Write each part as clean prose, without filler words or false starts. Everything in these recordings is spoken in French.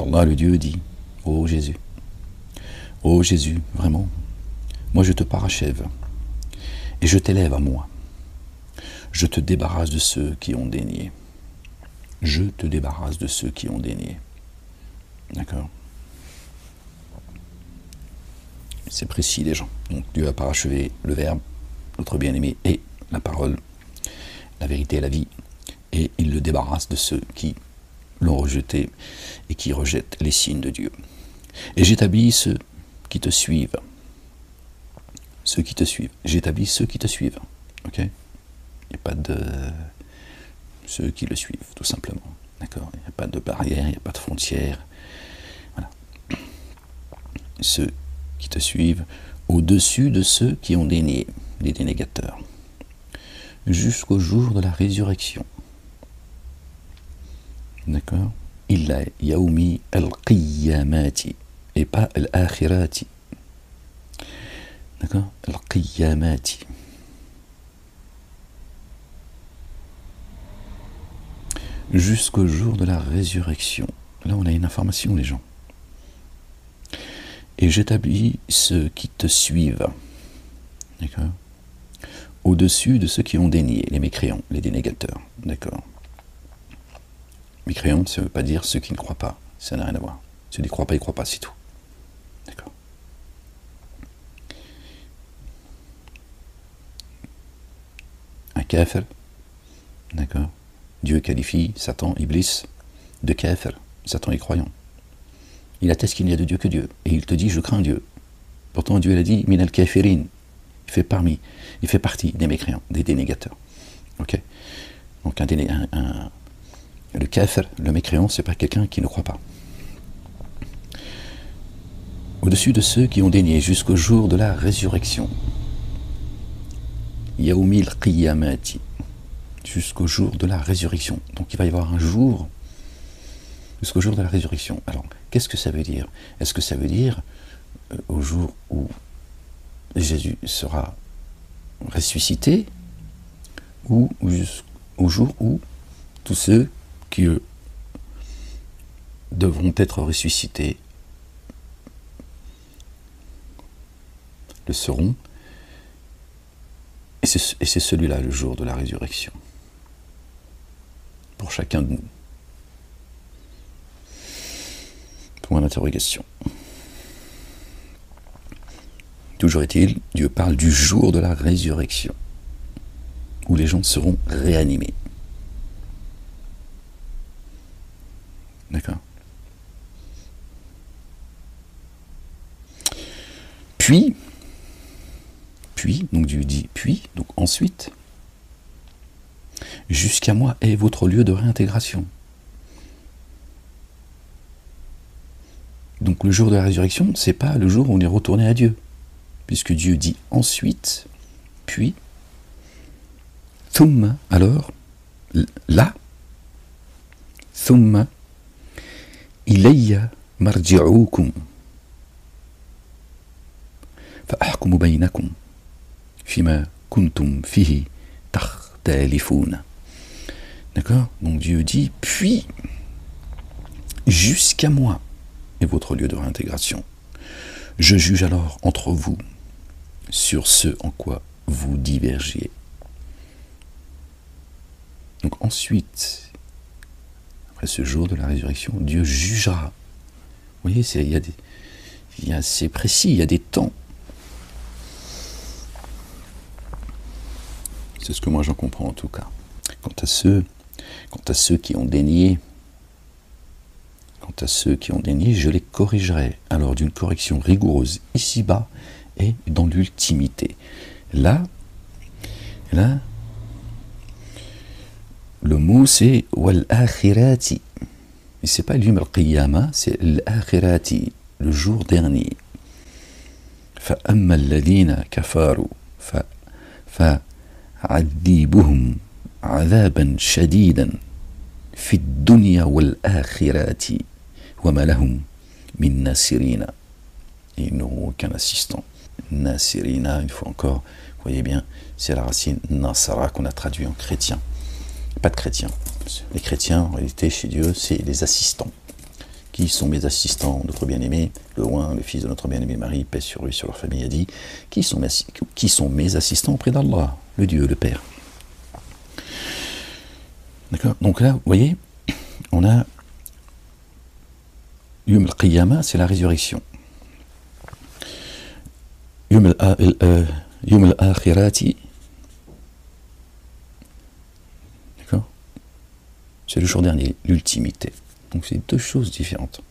Allah, le Dieu, dit: ô Jésus, vraiment, moi je te parachève et je t'élève à moi. Je te débarrasse de ceux qui ont dénié. Je te débarrasse de ceux qui ont dénié. D'accord? C'est précis, les gens. Donc Dieu a parachevé le Verbe, notre bien-aimé, et la parole, la vérité et la vie, et il le débarrasse de ceux qui l'ont rejeté et qui rejettent les signes de Dieu. Et j'établis ceux qui te suivent. Ceux qui te suivent. J'établis ceux qui te suivent. Ok? Il n'y a pas de... ceux qui le suivent, tout simplement. D'accord? Il n'y a pas de barrière, il n'y a pas de frontière. Voilà. Ceux qui te suivent au-dessus de ceux qui ont dénié, les dénégateurs, jusqu'au jour de la résurrection. D'accord? Illa yaoumi al-qiyamati, et pas al-akhirati. D'accord? Al-qiyamati. Jusqu'au jour de la résurrection. Là, on a une information, les gens. Et j'établis ceux qui te suivent. D'accord? Au-dessus de ceux qui ont dénié, les mécréants, les dénégateurs. D'accord? Mécréants, ça ne veut pas dire ceux qui ne croient pas. Ça n'a rien à voir. Ceux qui ne croient pas, ils ne croient pas, c'est tout. D'accord? Un kafir. D'accord? Dieu qualifie Satan, Iblis, de kafir. Satan est croyant. Il atteste qu'il n'y a de Dieu que Dieu. Et il te dit, je crains Dieu. Pourtant, Dieu l'a dit, min al-kafirin. Il fait partie des mécréants, des dénégateurs. Ok? Donc, le kafir, le mécréant, c'est pas quelqu'un qui ne croit pas. Au-dessus de ceux qui ont dénié jusqu'au jour de la résurrection. Yaoumil qiyamati. Jusqu'au jour de la résurrection. Donc, il va y avoir un jour jusqu'au jour de la résurrection. Alors, qu'est-ce que ça veut dire? Est-ce que ça veut dire au jour où Jésus sera ressuscité, ou au jour où tous ceux qui devront être ressuscités le seront, et c'est celui-là le jour de la résurrection pour chacun de nous? Point d'interrogation. Toujours est-il, Dieu parle du jour de la résurrection, où les gens seront réanimés. D'accord? Puis, donc Dieu dit puis, donc ensuite, jusqu'à moi est votre lieu de réintégration. Donc le jour de la résurrection, c'est pas le jour où on est retourné à Dieu, puisque Dieu dit ensuite, puis, thumma, alors, là, thumma, ilayya marji'ukum, fa'ahkumu baynakum, fima kuntum fihi takhtalifun. D'accord? Donc Dieu dit, puis, jusqu'à moi est votre lieu de réintégration. Je juge alors entre vous sur ce en quoi vous divergiez. Donc ensuite, après ce jour de la résurrection, Dieu jugera. Vous voyez, c'est précis, il y a des temps. C'est ce que moi j'en comprends en tout cas. Quant à ceux qui ont dénié, je les corrigerai alors d'une correction rigoureuse ici-bas et dans l'ultimité. Là, le mot c'est wal akhirati. Et c'est pas l'yum al-qiyama, c'est l'akhirati, le jour dernier. Fa amma alladhina kafaru fa adibuhum adaban shadidan fi ad-dunya wal akhirati. وَمَا min nasirina. Et ils n'auront aucun assistant. Nasirina, une fois encore, vous voyez bien, c'est la racine nasara qu'on a traduit en chrétien. Pas de chrétiens. Les chrétiens, en réalité, chez Dieu, c'est les assistants qui sont mes assistants, notre bien-aimé, le roi, le fils de notre bien-aimé Marie, paix sur lui, sur leur famille, a dit, qui sont mes assistants auprès d'Allah, le Dieu, le Père. D'accord? Donc là, vous voyez, on a Yom al-Qiyamah, c'est la résurrection. Yom al-Akhirati, d'accord? C'est le jour dernier, l'ultimité. Donc c'est deux choses différentes.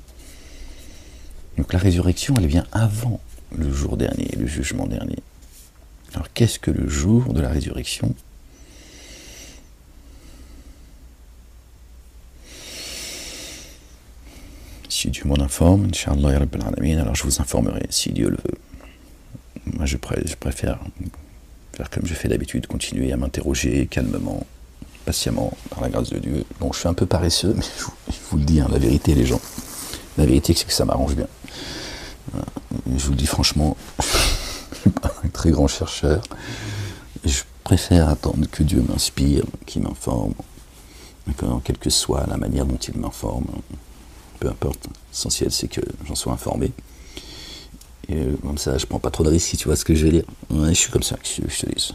Donc la résurrection, elle vient avant le jour dernier, le jugement dernier. Alors qu'est-ce que le jour de la résurrection? Si Dieu m'en informe, Inch'Allah ya Rabbil Alamin, alors je vous informerai, si Dieu le veut. Moi je préfère faire comme je fais d'habitude, continuer à m'interroger calmement, patiemment, par la grâce de Dieu. Bon, je suis un peu paresseux, mais je vous le dis, hein, la vérité, les gens. La vérité, c'est que ça m'arrange bien. Je vous le dis franchement, je ne suis pas un très grand chercheur. Je préfère attendre que Dieu m'inspire, qu'il m'informe, quelle que soit la manière dont il m'informe. Peu importe, l'essentiel c'est que j'en sois informé. Et comme ça, je prends pas trop de risques, si tu vois ce que je veux dire. Ouais, je suis comme ça, je te dis.